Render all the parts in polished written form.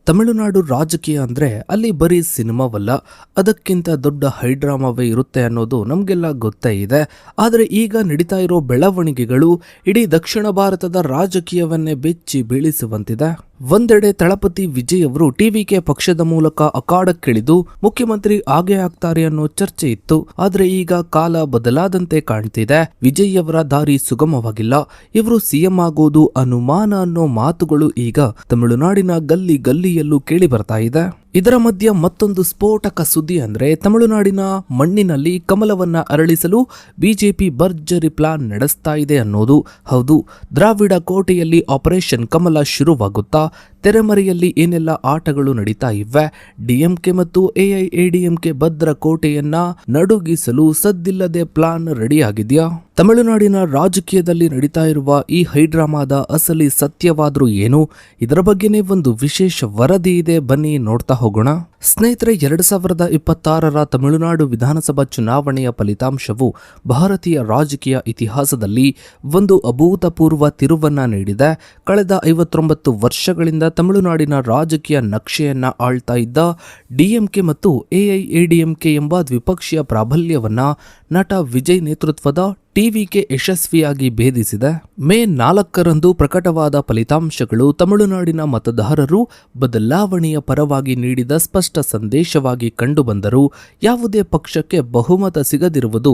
ತಮಿಳುನಾಡು ರಾಜಕೀಯ ಅಂದ್ರೆ ಅಲ್ಲಿ ಬರೀ ಸಿನಿಮಾವಲ್ಲ, ಅದಕ್ಕಿಂತ ದೊಡ್ಡ ಹೈಡ್ರಾಮಾವೇ ಇರುತ್ತೆ ಅನ್ನೋದು ನಮಗೆಲ್ಲ ಗೊತ್ತೇ ಇದೆ. ಆದರೆ ಈಗ ನಡೀತಾ ಇರೋ ಬೆಳವಣಿಗೆಗಳು ಇಡೀ ದಕ್ಷಿಣ ಭಾರತದ ರಾಜಕೀಯವನ್ನೇ ಬೆಚ್ಚಿ ಬೀಳಿಸುವಂತಿದೆ. ಒಂದೆಡೆ ತಳಪತಿ ವಿಜಯ್ ಅವರು ಟಿವಿಕೆ ಪಕ್ಷದ ಮೂಲಕ ಅಖಾಡಕ್ಕಿಳಿದು ಮುಖ್ಯಮಂತ್ರಿ ಆಗೇ ಆಗ್ತಾರೆ ಅನ್ನೋ ಚರ್ಚೆ ಇತ್ತು. ಆದ್ರೆ ಈಗ ಕಾಲ ಬದಲಾದಂತೆ ಕಾಣ್ತಿದೆ. ವಿಜಯ್ ಅವರ ದಾರಿ ಸುಗಮವಾಗಿಲ್ಲ, ಇವರು ಸಿಎಂ ಆಗೋದು ಅನುಮಾನ ಅನ್ನೋ ಮಾತುಗಳು ಈಗ ತಮಿಳುನಾಡಿನ ಗಲ್ಲಿ ಗಲ್ಲಿಯಲ್ಲೂ ಕೇಳಿ ಬರ್ತಾ ಇದೆ. ಇದರ ಮಧ್ಯ ಮತ್ತೊಂದು ಸ್ಫೋಟಕ ಸುದ್ದಿ ಅಂದ್ರೆ ತಮಿಳುನಾಡಿನ ಮಣ್ಣಿನಲ್ಲಿ ಕಮಲವನ್ನ ಅರಳಿಸಲು ಬಿಜೆಪಿ ಭರ್ಜರಿ ಪ್ಲಾನ್ ನಡೆಸ್ತಾ ಇದೆ ಅನ್ನೋದು. ಹೌದು, ದ್ರಾವಿಡ ಕೋಟೆಯಲ್ಲಿ ಆಪರೇಷನ್ ಕಮಲ ಶುರುವಾಗುತ್ತಾ ತೆರೆಮರೆಯಲ್ಲಿ ಏನೆಲ್ಲ ಆಟಗಳು ನಡೀತಾ ಇವೆ. ಡಿಎಂಕೆ ಮತ್ತು ಎಐಎಡಿಎಂಕೆ ಭದ್ರ ಕೋಟೆಯನ್ನ ನಡುಗಿಸಲು ಸದ್ದಿಲ್ಲದೆ ಪ್ಲಾನ್ ರೆಡಿಯಾಗಿದೆಯಾ? ತಮಿಳುನಾಡಿನ ರಾಜಕೀಯದಲ್ಲಿ ನಡೀತಾ ಇರುವ ಈ ಹೈಡ್ರಾಮಾದ ಅಸಲಿ ಸತ್ಯವಾದ್ರೂ ಏನು? ಇದರ ಬಗ್ಗೆನೇ ಒಂದು ವಿಶೇಷ ವರದಿ ಇದೆ, ಬನ್ನಿ ನೋಡ್ತಾ ಹೋಗೋಣ. ಸ್ನೇಹಿತರೆ, 2026ರ ತಮಿಳುನಾಡು ವಿಧಾನಸಭಾ ಚುನಾವಣೆಯ ಫಲಿತಾಂಶವು ಭಾರತೀಯ ರಾಜಕೀಯ ಇತಿಹಾಸದಲ್ಲಿ ಒಂದು ಅಭೂತಪೂರ್ವ ತಿರುವನ್ನ ನೀಡಿದೆ. ಕಳೆದ 59 ವರ್ಷಗಳಿಂದ ತಮಿಳುನಾಡಿನ ರಾಜಕೀಯ ನಕ್ಷೆಯನ್ನ ಆಳ್ತಾ ಇದ್ದ ಡಿಎಂಕೆ ಮತ್ತು ಎಐಎಡಿಎಂಕೆ ಎಂಬ ದ್ವಿಪಕ್ಷೀಯ ಪ್ರಾಬಲ್ಯವನ್ನ ನಟ ವಿಜಯ್ ನೇತೃತ್ವದ ಟಿವಿಕೆ ಯಶಸ್ವಿಯಾಗಿ ಭೇದಿಸಿದೆ. ಮೇ 4ರಂದು ಪ್ರಕಟವಾದ ಫಲಿತಾಂಶಗಳು ತಮಿಳುನಾಡಿನ ಮತದಾರರು ಬದಲಾವಣೆಯ ಪರವಾಗಿ ನೀಡಿದ ಸ್ಪಷ್ಟ ಸಂದೇಶವಾಗಿ ಕಂಡುಬಂದರು. ಯಾವುದೇ ಪಕ್ಷಕ್ಕೆ ಬಹುಮತ ಸಿಗದಿರುವುದು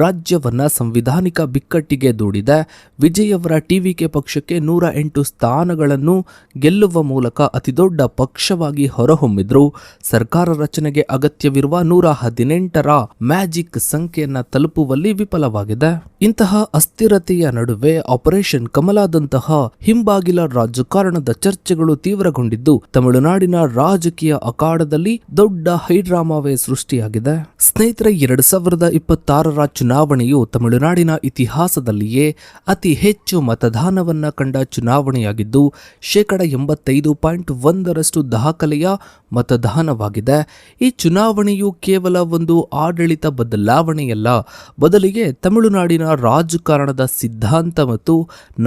ರಾಜ್ಯವನ್ನ ಸಂವಿಧಾನಿಕ ಬಿಕ್ಕಟ್ಟಿಗೆ ದೂಡಿದೆ. ವಿಜಯ್ ಅವರ ಟಿವಿಕೆ ಪಕ್ಷಕ್ಕೆ 108 ಸ್ಥಾನಗಳನ್ನು ಗೆಲ್ಲುವ ಮೂಲಕ ಅತಿದೊಡ್ಡ ಪಕ್ಷವಾಗಿ ಹೊರಹೊಮ್ಮಿದ್ರು. ಸರ್ಕಾರ ರಚನೆಗೆ ಅಗತ್ಯವಿರುವ 118ರ ಮ್ಯಾಜಿಕ್ ಸಂಖ್ಯೆಯನ್ನ ತಲುಪುವಲ್ಲಿ ವಿಫಲವಾಗಿದೆ. ಇಂತಹ ಅಸ್ಥಿರತೆಯ ನಡುವೆ ಆಪರೇಷನ್ ಕಮಲದಂತಹ ಹಿಂಬಾಗಿಲ ರಾಜಕಾರಣದ ಚರ್ಚೆಗಳು ತೀವ್ರಗೊಂಡಿದ್ದು ತಮಿಳುನಾಡಿನ ರಾಜಕೀಯ ಅಖಾಡದಲ್ಲಿ ದೊಡ್ಡ ಹೈಡ್ರಾಮಾವೇ ಸೃಷ್ಟಿಯಾಗಿದೆ. ಸ್ನೇಹಿತರೆ, 2026ರ ಚುನಾವಣೆಯು ತಮಿಳುನಾಡಿನ ಇತಿಹಾಸದಲ್ಲಿಯೇ ಅತಿ ಹೆಚ್ಚು ಮತದಾನವನ್ನ ಕಂಡ ಚುನಾವಣೆಯಾಗಿದ್ದು 85.1% ದಾಖಲೆಯ ಮತದಾನವಾಗಿದೆ. ಈ ಚುನಾವಣೆಯು ಕೇವಲ ಒಂದು ಆಡಳಿತ ಬದಲಾವಣೆಯಲ್ಲ, ಬದಲಿಗೆ ತಮಿಳುನಾಡಿನ ರಾಜಕಾರಣದ ಸಿದ್ಧಾಂತ ಮತ್ತು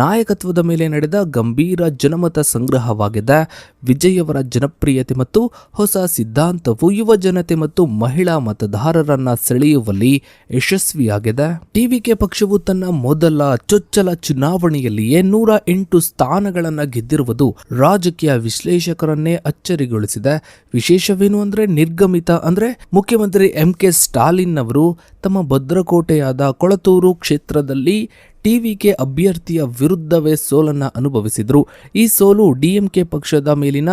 ನಾಯಕತ್ವದ ಮೇಲೆ ನಡೆದ ಗಂಭೀರ ಜನಮತ ಸಂಗ್ರಹವಾಗಿದೆ. ವಿಜಯ್ ಅವರ ಜನಪ್ರಿಯತೆ ಮತ್ತು ಹೊಸ ಸಿದ್ಧಾಂತವು ಯುವ ಜನತೆ ಮತ್ತು ಮಹಿಳಾ ಮತದಾರರನ್ನ ಸೆಳೆಯುವಲ್ಲಿ ಯಶಸ್ವಿಯಾಗಿದೆ. ಟಿವಿಕೆ ಪಕ್ಷವು ತನ್ನ ಮೊದಲ ಚೊಚ್ಚಲ ಚುನಾವಣೆಯಲ್ಲಿಯೇ 108 ಸ್ಥಾನಗಳನ್ನ ಗೆದ್ದಿರುವುದು ರಾಜಕೀಯ ವಿಶ್ಲೇಷಕರನ್ನೇ ಅಚ್ಚರಿಗೊಳಿಸಿದೆ. ವಿಶೇಷವೇನು ಅಂದ್ರೆ ನಿರ್ಗಮಿತ ಅಂದ್ರೆ ಮುಖ್ಯಮಂತ್ರಿ MK ಸ್ಟಾಲಿನ್ ಅವರು ತಮ್ಮ ಭದ್ರಕೋಟೆಯಾದ ಕೊಳತೂರು ಕ್ಷೇತ್ರದಲ್ಲಿ ಟಿವಿಕೆ ಅಭ್ಯರ್ಥಿಯ ವಿರುದ್ಧವೇ ಸೋಲನ್ನ ಅನುಭವಿಸಿದ್ರು. ಈ ಸೋಲು ಡಿಎಂಕೆ ಪಕ್ಷದ ಮೇಲಿನ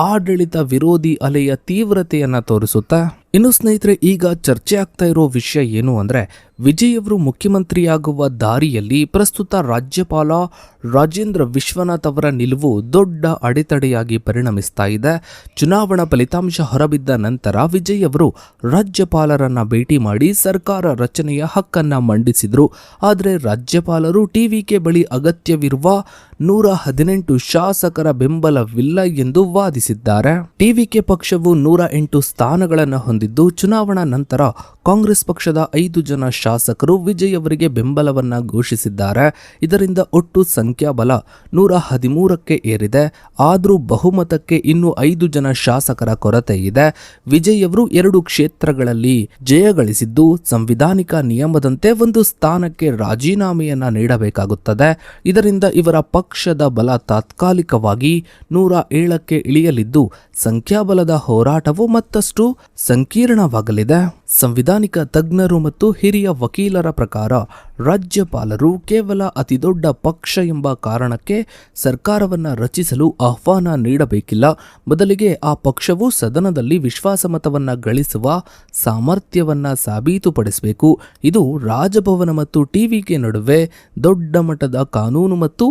ಆಡಳಿತ ವಿರೋಧಿ ಅಲೆಯ ತೀವ್ರತೆಯನ್ನ ತೋರಿಸುತ್ತೆ. ಇನ್ನು ಸ್ನೇಹಿತರೆ, ಈಗ ಚರ್ಚೆ ಆಗ್ತಾ ಇರೋ ವಿಷಯ ಏನು ಅಂದ್ರೆ ವಿಜಯ್ ಅವರು ಮುಖ್ಯಮಂತ್ರಿಯಾಗುವ ದಾರಿಯಲ್ಲಿ ಪ್ರಸ್ತುತ ರಾಜ್ಯಪಾಲ ರಾಜೇಂದ್ರ ವಿಶ್ವನಾಥ್ ಅವರ ನಿಲುವು ದೊಡ್ಡ ಅಡೆತಡೆಯಾಗಿ ಪರಿಣಮಿಸ್ತಾ ಇದೆ. ಚುನಾವಣಾ ಫಲಿತಾಂಶ ಹೊರಬಿದ್ದ ನಂತರ ವಿಜಯ್ ಅವರು ರಾಜ್ಯಪಾಲರನ್ನ ಭೇಟಿ ಮಾಡಿ ಸರ್ಕಾರ ರಚನೆಯ ಹಕ್ಕನ್ನ ಮಂಡಿಸಿದ್ರು. ಆದರೆ ರಾಜ್ಯಪಾಲರು ಟಿವಿಕೆ ಬಳಿ ಅಗತ್ಯವಿರುವ 118 ಶಾಸಕರ ಬೆಂಬಲವಿಲ್ಲ ಎಂದು ವಾದಿಸಿದ್ದಾರೆ. ಟಿವಿಕೆ ಪಕ್ಷವು 108 ಸ್ಥಾನಗಳನ್ನು ಹೊಂದಿದ್ದು ಚುನಾವಣಾ ನಂತರ ಕಾಂಗ್ರೆಸ್ ಪಕ್ಷದ 5 ಜನ ಶಾಸಕರು ವಿಜಯ್ ಅವರಿಗೆ ಬೆಂಬಲವನ್ನ ಘೋಷಿಸಿದ್ದಾರೆ. ಇದರಿಂದ ಒಟ್ಟು ಸಂಖ್ಯಾಬಲ 113ಕ್ಕೆ ಏರಿದೆ. ಆದರೂ ಬಹುಮತಕ್ಕೆ ಇನ್ನೂ 5 ಜನ ಶಾಸಕರ ಕೊರತೆ ಇದೆ. ವಿಜಯ್ ಅವರು 2 ಕ್ಷೇತ್ರಗಳಲ್ಲಿ ಜಯಗಳಿಸಿದ್ದು ಸಂವಿಧಾನಿಕ ನಿಯಮದಂತೆ ಒಂದು ಸ್ಥಾನಕ್ಕೆ ರಾಜೀನಾಮೆಯನ್ನ ನೀಡಬೇಕಾಗುತ್ತದೆ. ಇದರಿಂದ ಇವರ ಪಕ್ಷದ ಬಲ ತಾತ್ಕಾಲಿಕವಾಗಿ 107ಕ್ಕೆ ಇಳಿಯಲಿದ್ದು ಸಂಖ್ಯಾಬಲದ ಹೋರಾಟವು ಮತ್ತಷ್ಟು ಸಂಕೀರ್ಣವಾಗಲಿದೆ. ಸಂವಿಧಾನಿಕ ತಜ್ಞರು ಮತ್ತು ಹಿರಿಯ ವಕೀಲರ ಪ್ರಕಾರ ರಾಜ್ಯಪಾಲರು ಕೇವಲ ಅತಿದೊಡ್ಡ ಪಕ್ಷ ಎಂಬ ಕಾರಣಕ್ಕೆ ಸರ್ಕಾರವನ್ನ ರಚಿಸಲು ಆಹ್ವಾನ ನೀಡಬೇಕಿಲ್ಲ. ಬದಲಿಗೆ ಆ ಪಕ್ಷವು ಸದನದಲ್ಲಿ ವಿಶ್ವಾಸಮತವನ್ನ ಗಳಿಸುವ ಸಾಮರ್ಥ್ಯವನ್ನ ಸಾಬೀತುಪಡಿಸಬೇಕು. ಇದು ರಾಜಭವನ ಮತ್ತು ಟಿವಿಕೆ ನಡುವೆ ದೊಡ್ಡ ಮಟ್ಟದ ಕಾನೂನು ಮತ್ತು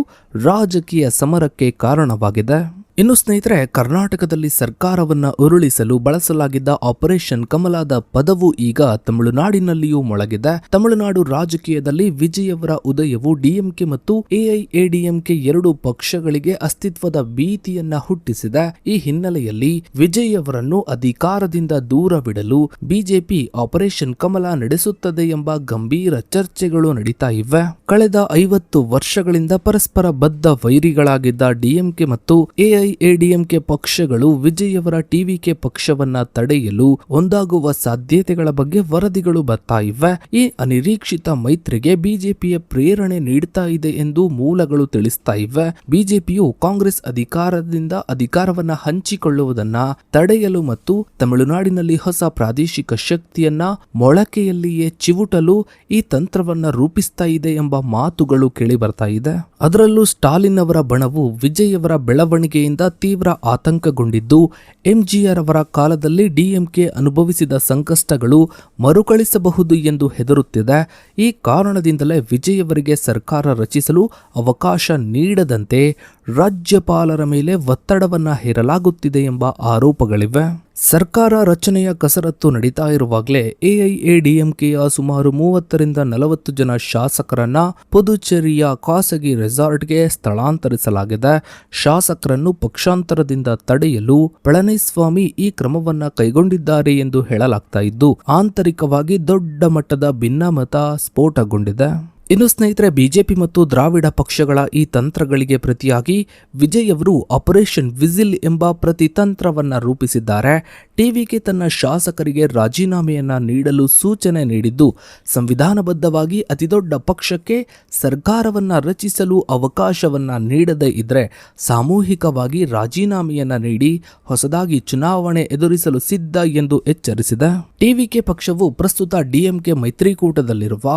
ರಾಜಕೀಯ ಸಮರಕ್ಕೆ ಕಾರಣವಾಗಿದೆ. ಇನ್ನು ಸ್ನೇಹಿತರೆ, ಕರ್ನಾಟಕದಲ್ಲಿ ಸರ್ಕಾರವನ್ನ ಉರುಳಿಸಲು ಬಳಸಲಾಗಿದ್ದ ಆಪರೇಷನ್ ಕಮಲದ ಪದವು ಈಗ ತಮಿಳುನಾಡಿನಲ್ಲಿಯೂ ಮೊಳಗಿದೆ. ತಮಿಳುನಾಡು ರಾಜಕೀಯದಲ್ಲಿ ವಿಜಯ್ ಅವರ ಉದಯವು ಡಿಎಂಕೆ ಮತ್ತು ಎಐಎಡಿಎಂಕೆ 2 ಪಕ್ಷಗಳಿಗೆ ಅಸ್ತಿತ್ವದ ಭೀತಿಯನ್ನ ಹುಟ್ಟಿಸಿದೆ. ಈ ಹಿನ್ನೆಲೆಯಲ್ಲಿ ವಿಜಯ್ ಅವರನ್ನು ಅಧಿಕಾರದಿಂದ ದೂರವಿಡಲು ಬಿಜೆಪಿ ಆಪರೇಷನ್ ಕಮಲ ನಡೆಸುತ್ತದೆ ಎಂಬ ಗಂಭೀರ ಚರ್ಚೆಗಳು ನಡೀತಾ ಇವೆ. ಕಳೆದ 50 ವರ್ಷಗಳಿಂದ ಪರಸ್ಪರ ಬದ್ಧ ವೈರಿಗಳಾಗಿದ್ದ ಡಿಎಂಕೆ ಮತ್ತು ಎಐಎಡಿಎಂಕೆ ಪಕ್ಷಗಳು ವಿಜಯ್ ಅವರ ಟಿವಿಕೆ ಪಕ್ಷವನ್ನ ತಡೆಯಲು ಒಂದಾಗುವ ಸಾಧ್ಯತೆಗಳ ಬಗ್ಗೆ ವರದಿಗಳು ಬರ್ತಾ ಇವೆ. ಈ ಅನಿರೀಕ್ಷಿತ ಮೈತ್ರಿಗೆ ಬಿಜೆಪಿಯ ಪ್ರೇರಣೆ ನೀಡ್ತಾ ಇದೆ ಎಂದು ಮೂಲಗಳು ತಿಳಿಸ್ತಾ ಇವೆ. ಬಿಜೆಪಿಯು ಕಾಂಗ್ರೆಸ್ ಅಧಿಕಾರವನ್ನ ಹಂಚಿಕೊಳ್ಳುವುದನ್ನ ತಡೆಯಲು ಮತ್ತು ತಮಿಳುನಾಡಿನಲ್ಲಿ ಹೊಸ ಪ್ರಾದೇಶಿಕ ಶಕ್ತಿಯನ್ನ ಮೊಳಕೆಯಲ್ಲಿಯೇ ಚಿವುಟಲು ಈ ತಂತ್ರವನ್ನ ರೂಪಿಸ್ತಾ ಇದೆ ಎಂಬ ಮಾತುಗಳು ಕೇಳಿ ಬರ್ತಾ ಇದೆ. ಅದರಲ್ಲೂ ಸ್ಟಾಲಿನ್ ಅವರ ಬಣವು ವಿಜಯ್ ಅವರ ಬೆಳವಣಿಗೆಯಿಂದ ತೀವ್ರ ಆತಂಕಗೊಂಡಿದ್ದು, ಎಂಜಿಆರ್ ಅವರ ಕಾಲದಲ್ಲಿ ಡಿಎಂಕೆ ಅನುಭವಿಸಿದ ಸಂಕಷ್ಟಗಳು ಮರುಕಳಿಸಬಹುದು ಎಂದು ಹೆದರುತ್ತಿದೆ. ಈ ಕಾರಣದಿಂದಲೇ ವಿಜಯ್ ಅವರಿಗೆ ಸರ್ಕಾರ ರಚಿಸಲು ಅವಕಾಶ ನೀಡದಂತೆ ರಾಜ್ಯಪಾಲರ ಮೇಲೆ ಒತ್ತಡವನ್ನ ಹೇರಲಾಗುತ್ತಿದೆ ಎಂಬ ಆರೋಪಗಳಿವೆ. ಸರ್ಕಾರ ರಚನೆಯ ಕಸರತ್ತು ನಡೀತಾ ಇರುವಾಗಲೇ ಎಐಎಡಿಎಂಕೆಯ ಸುಮಾರು 30-40 ಜನ ಶಾಸಕರನ್ನ ಪುದುಚೇರಿಯ ಖಾಸಗಿ ರೆಸಾರ್ಟ್ಗೆ ಸ್ಥಳಾಂತರಿಸಲಾಗಿದೆ. ಶಾಸಕರನ್ನು ಪಕ್ಷಾಂತರದಿಂದ ತಡೆಯಲು ಪಳನಿಸ್ವಾಮಿ ಈ ಕ್ರಮವನ್ನ ಕೈಗೊಂಡಿದ್ದಾರೆ ಎಂದು ಹೇಳಲಾಗ್ತಾ ಇದ್ದು, ಆಂತರಿಕವಾಗಿ ದೊಡ್ಡ ಮಟ್ಟದ ಭಿನ್ನಮತ ಸ್ಫೋಟಗೊಂಡಿದೆ. ಇನ್ನು ಸ್ನೇಹಿತರೆ, ಬಿಜೆಪಿ ಮತ್ತು ದ್ರಾವಿಡ ಪಕ್ಷಗಳ ಈ ತಂತ್ರಗಳಿಗೆ ಪ್ರತಿಯಾಗಿ ವಿಜಯ್ ಅವರು ಆಪರೇಷನ್ ವಿಸಿಲ್ ಎಂಬ ಪ್ರತಿತಂತ್ರವನ್ನ ರೂಪಿಸಿದ್ದಾರೆ. ಟಿವಿಕೆ ತನ್ನ ಶಾಸಕರಿಗೆ ರಾಜೀನಾಮೆಯನ್ನ ನೀಡಲು ಸೂಚನೆ ನೀಡಿದ್ದು, ಸಂವಿಧಾನಬದ್ಧವಾಗಿ ಅತಿದೊಡ್ಡ ಪಕ್ಷಕ್ಕೆ ಸರ್ಕಾರವನ್ನ ರಚಿಸಲು ಅವಕಾಶವನ್ನ ನೀಡದೇ ಇದ್ರೆ ಸಾಮೂಹಿಕವಾಗಿ ರಾಜೀನಾಮೆಯನ್ನ ನೀಡಿ ಹೊಸದಾಗಿ ಚುನಾವಣೆ ಎದುರಿಸಲು ಸಿದ್ಧ ಎಂದು ಎಚ್ಚರಿಸಿದೆ. ಟಿವಿಕೆ ಪಕ್ಷವು ಪ್ರಸ್ತುತ ಡಿಎಂಕೆ ಮೈತ್ರಿಕೂಟದಲ್ಲಿರುವ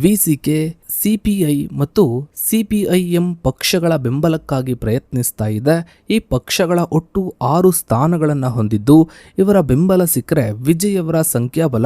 ವಿಸಿಕೆ, ಸಿಪಿಐ ಮತ್ತು ಸಿಪಿಐಎಂ ಪಕ್ಷಗಳ ಬೆಂಬಲಕ್ಕಾಗಿ ಪ್ರಯತ್ನಿಸ್ತಾ ಇದೆ. ಈ ಪಕ್ಷಗಳ ಒಟ್ಟು 6 ಸ್ಥಾನಗಳನ್ನು ಹೊಂದಿದ್ದು, ಇವರ ಬೆಂಬಲ ಸಿಕ್ಕರೆ ವಿಜಯ್ ಅವರ ಸಂಖ್ಯಾಬಲ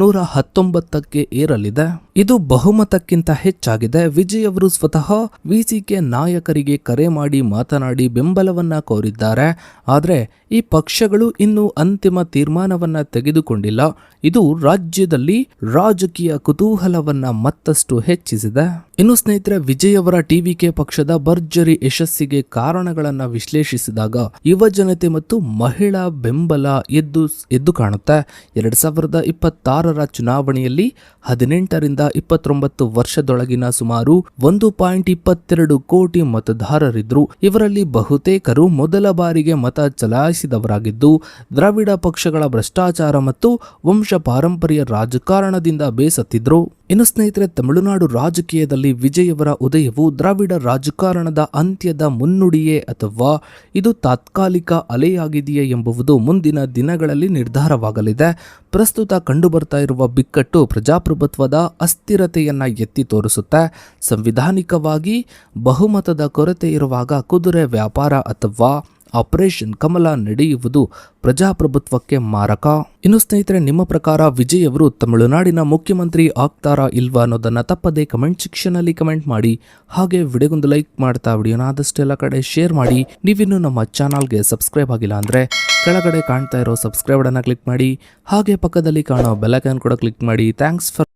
119ಕ್ಕೆ ಏರಲಿದೆ. ಇದು ಬಹುಮತಕ್ಕಿಂತ ಹೆಚ್ಚಾಗಿದೆ. ವಿಜಯ್ ಅವರು ಸ್ವತಃ ವಿಸಿಕೆ ನಾಯಕರಿಗೆ ಕರೆ ಮಾಡಿ ಮಾತನಾಡಿ ಬೆಂಬಲವನ್ನ ಕೋರಿದ್ದಾರೆ. ಆದರೆ ಈ ಪಕ್ಷಗಳು ಇನ್ನೂ ಅಂತಿಮ ತೀರ್ಮಾನವನ್ನ ತೆಗೆದುಕೊಂಡಿಲ್ಲ. ಇದು ರಾಜ್ಯದಲ್ಲಿ ರಾಜಕೀಯ ಕುತೂಹಲವನ್ನ ಮತ್ತಷ್ಟು ಹೆಚ್ಚಿಸಿದೆ. ಇನ್ನು ಸ್ನೇಹಿತರೆ, ವಿಜಯ್ ಅವರ ಟಿವಿಕೆ ಪಕ್ಷದ ಭರ್ಜರಿ ಯಶಸ್ಸಿಗೆ ಕಾರಣಗಳನ್ನ ವಿಶ್ಲೇಷಿಸಿದಾಗ ಯುವ ಜನತೆ ಮತ್ತು ಮಹಿಳಾ ಬೆಂಬಲ ಎದ್ದು ಕಾಣುತ್ತೆ. 2026ರ ಚುನಾವಣೆಯಲ್ಲಿ 18-29 ವರ್ಷದೊಳಗಿನ ಸುಮಾರು 1.22 ಕೋಟಿ ಮತದಾರರಿದ್ರು. ಇವರಲ್ಲಿ ಬಹುತೇಕರು ಮೊದಲ ಬಾರಿಗೆ ಮತ ಚಲಾಯಿಸಿದವರಾಗಿದ್ದು, ದ್ರಾವಿಡ ಪಕ್ಷಗಳ ಭ್ರಷ್ಟಾಚಾರ ಮತ್ತು ವಂಶ ಪಾರಂಪರ್ಯ ರಾಜಕಾರಣದಿಂದ ಬೇಸತ್ತಿದ್ರು. ಇನ್ನು ಸ್ನೇಹಿತರೆ, ತಮಿಳುನಾಡು ರಾಜಕೀಯದಲ್ಲಿ ವಿಜಯ್ ಅವರ ಉದಯವು ದ್ರಾವಿಡ ರಾಜಕಾರಣದ ಅಂತ್ಯದ ಮುನ್ನುಡಿಯೇ ಅಥವಾ ಇದು ತಾತ್ಕಾಲಿಕ ಅಲೆಯಾಗಿದೆಯೇ ಎಂಬುದು ಮುಂದಿನ ದಿನಗಳಲ್ಲಿ ನಿರ್ಧಾರವಾಗಲಿದೆ. ಪ್ರಸ್ತುತ ಕಂಡುಬರ್ತಾ ಇರುವ ಬಿಕ್ಕಟ್ಟು ಪ್ರಜಾಪ್ರಭುತ್ವದ ಅಸ್ಥಿರತೆಯನ್ನ ಎತ್ತಿ ತೋರಿಸುತ್ತೆ. ಸಂವಿಧಾನಿಕವಾಗಿ ಬಹುಮತದ ಕೊರತೆ ಇರುವಾಗ ಕುದುರೆ ವ್ಯಾಪಾರ ಅಥವಾ ಆಪರೇಷನ್ ಕಮಲ ನಡೆಯುವುದು ಪ್ರಜಾಪ್ರಭುತ್ವಕ್ಕೆ ಮಾರಕ. ಇನ್ನು ಸ್ನೇಹಿತರೆ, ನಿಮ್ಮ ಪ್ರಕಾರ ವಿಜಯ್ ಅವರು ತಮಿಳುನಾಡಿನ ಮುಖ್ಯಮಂತ್ರಿ ಆಗ್ತಾರಾ ಇಲ್ವಾ ಅನ್ನೋದನ್ನ ತಪ್ಪದೆ ಕಮೆಂಟ್ ಸೆಕ್ಷನ್ ಅಲ್ಲಿ ಕಮೆಂಟ್ ಮಾಡಿ. ಹಾಗೆ ವಿಡಿಯೋಗೊಂದು ಲೈಕ್ ಮಾಡ್ತಾ ವಿಡಿಯೋನ ಆದಷ್ಟು ಎಲ್ಲ ಕಡೆ ಶೇರ್ ಮಾಡಿ. ನೀವಿನ್ನು ನಮ್ಮ ಚಾನಲ್ಗೆ ಸಬ್ಸ್ಕ್ರೈಬ್ ಆಗಿಲ್ಲ ಅಂದ್ರೆ ಕೆಳಗಡೆ ಕಾಣ್ತಾ ಇರೋ ಸಬ್ಸ್ಕ್ರೈಬ್ ಅನ್ನ ಕ್ಲಿಕ್ ಮಾಡಿ. ಹಾಗೆ ಪಕ್ಕದಲ್ಲಿ ಕಾಣೋ ಬೆಲ್ ಐಕಾನ್ ಕೂಡ ಕ್ಲಿಕ್ ಮಾಡಿ. Thanks for